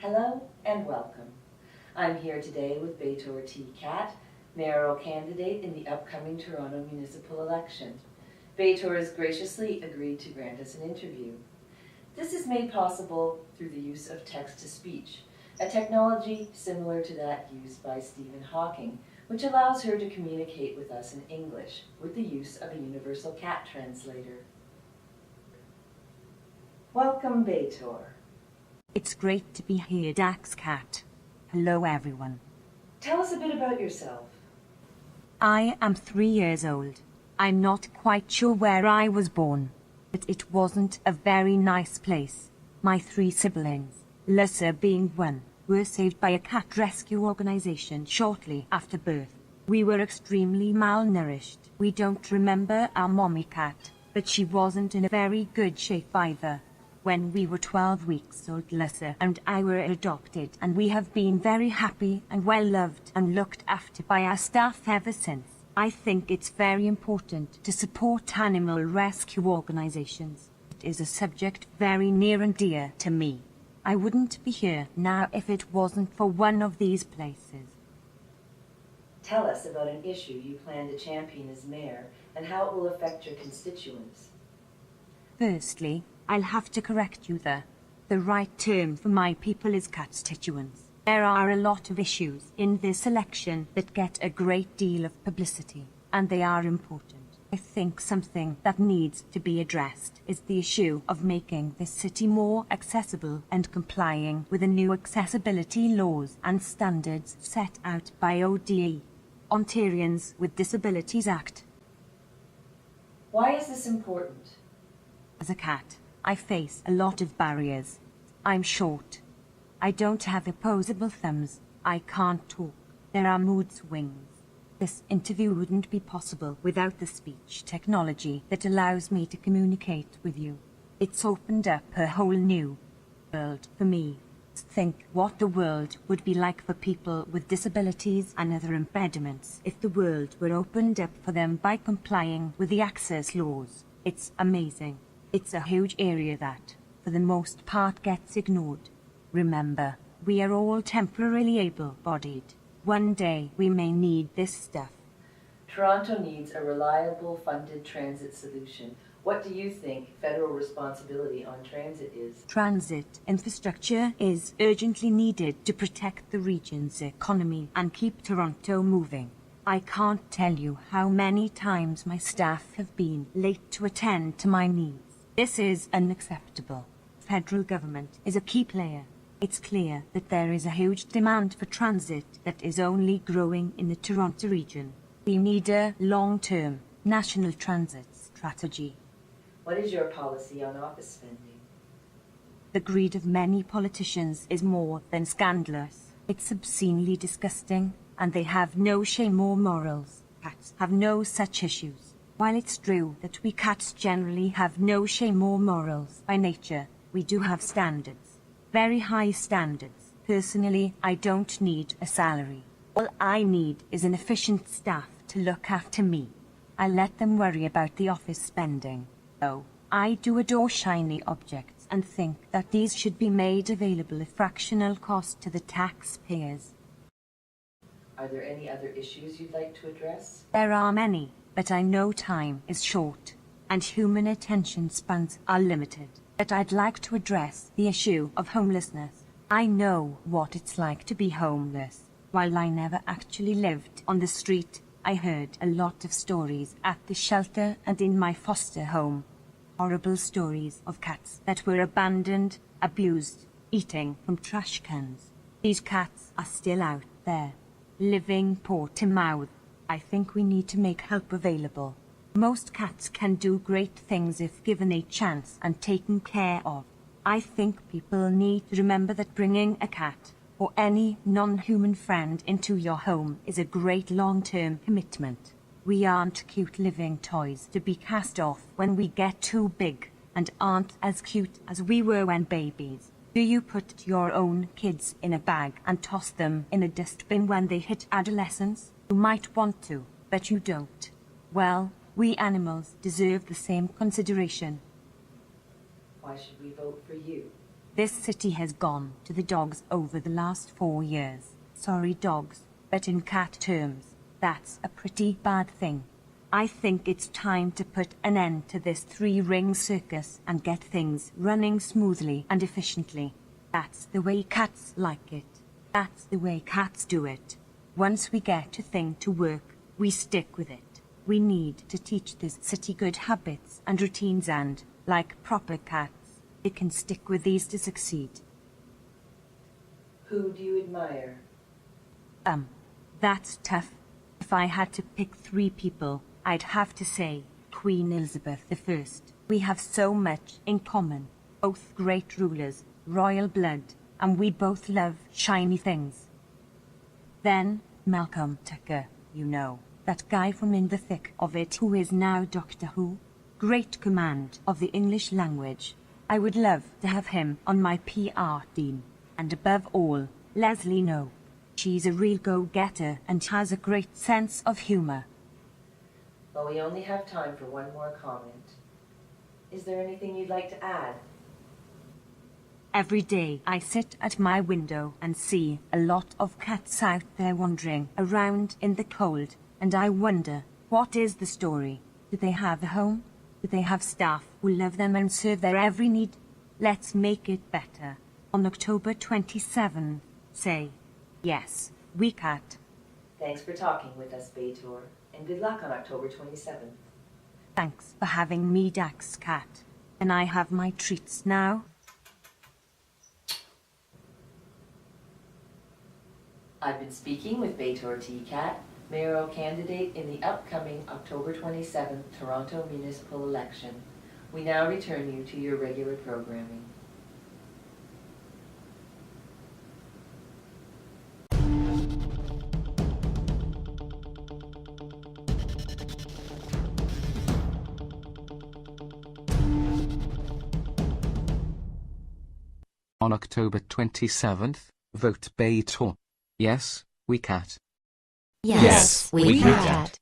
Hello and welcome. I'm here today with B'Etor T. Cat, mayoral candidate in the upcoming Toronto municipal election. B'Etor has graciously agreed to grant us an interview. This is made possible through the use of text-to-speech, a technology similar to that used by Stephen Hawking, which allows her to communicate with us in English with the use of a universal cat translator. Welcome, B'Etor. It's great to be here, Dax Cat. Hello, everyone. Tell us a bit about yourself. I am 3 years old. I'm not quite sure where I was born, but it wasn't a very nice place. My 3 siblings, Lissa being one, were saved by a cat rescue organization shortly after birth. We were extremely malnourished. We don't remember our mommy cat, but she wasn't in a very good shape either. When we were 12 weeks old, Lissa and I were adopted, and we have been very happy and well loved and looked after by our staff ever since. I think it's very important to support animal rescue organizations. It is a subject very near and dear to me. I wouldn't be here now if it wasn't for one of these places. Tell us about an issue you plan to champion as mayor and how it will affect your constituents. Firstly, I'll have to correct you there. The right term for my people is constituents. There are a lot of issues in this election that get a great deal of publicity, and they are important. I think something that needs to be addressed is the issue of making this city more accessible and complying with the new accessibility laws and standards set out by ODE, Ontarians with Disabilities Act. Why is this important? As a cat, I face a lot of barriers. I'm short. I don't have opposable thumbs. I can't talk. There are mood swings. This interview wouldn't be possible without the speech technology that allows me to communicate with you. It's opened up a whole new world for me. Think what the world would be like for people with disabilities and other impediments if the world were opened up for them by complying with the access laws. It's amazing. It's a huge area that, for the most part, gets ignored. Remember, we are all temporarily able-bodied. One day we may need this stuff. Toronto needs a reliable, funded transit solution. What do you think federal responsibility on transit is? Transit infrastructure is urgently needed to protect the region's economy and keep Toronto moving. I can't tell you how many times my staff have been late to attend to my needs. This is unacceptable. Federal government is a key player. It's clear that there is a huge demand for transit that is only growing in the Toronto region. We need a long-term national transit strategy. What is your policy on office spending? The greed of many politicians is more than scandalous. It's obscenely disgusting, and they have no shame or morals. Cats have no such issues. While it's true that we cats generally have no shame or morals by nature, we do have standards. Very high standards. Personally, I don't need a salary. All I need is an efficient staff to look after me. I let them worry about the office spending. Oh, I do adore shiny objects and think that these should be made available at fractional cost to the taxpayers. Are there any other issues you'd like to address? There are many, but I know time is short, and human attention spans are limited. But I'd like to address the issue of homelessness. I know what it's like to be homeless. While I never actually lived on the street, I heard a lot of stories at the shelter and in my foster home. Horrible stories of cats that were abandoned, abused, eating from trash cans. These cats are still out there, living paw to mouth. I think we need to make help available. Most cats can do great things if given a chance and taken care of. I think people need to remember that bringing a cat or any non-human friend into your home is a great long-term commitment. We aren't cute living toys to be cast off when we get too big and aren't as cute as we were when babies. Do you put your own kids in a bag and toss them in a dustbin when they hit adolescence? You might want to, but you don't. Well, we animals deserve the same consideration. Why should we vote for you? This city has gone to the dogs over the last 4 years. Sorry dogs, but in cat terms, that's a pretty bad thing. I think it's time to put an end to this three-ring circus and get things running smoothly and efficiently. That's the way cats like it. That's the way cats do it. Once we get a thing to work, we stick with it. We need to teach this city good habits and routines and, like proper cats, it can stick with these to succeed. Who do you admire? That's tough. If I had to pick 3 people, I'd have to say Queen Elizabeth I. We have so much in common. Both great rulers, royal blood, and we both love shiny things. Then, Malcolm Tucker, you know, that guy from In the Thick of It who is now Doctor Who. Great command of the English language. I would love to have him on my PR team. And above all, Leslie Knope. She's a real go-getter and has a great sense of humor. Well, we only have time for one more comment. Is there anything you'd like to add? Every day I sit at my window and see a lot of cats out there wandering around in the cold, and I wonder, what is the story? Do they have a home? Do they have staff who love them and serve their every need? Let's make it better. On October 27th, say, yes, we cat. Thanks for talking with us, B'Etor, and good luck on October 27th. Thanks for having me, Dax Cat. Can I have my treats now? I've been speaking with B'Etor T-Cat, mayoral candidate in the upcoming October 27th Toronto municipal election. We now return you to your regular programming. On October 27th, vote B'Etor. Yes, we cat. Yes, we cat.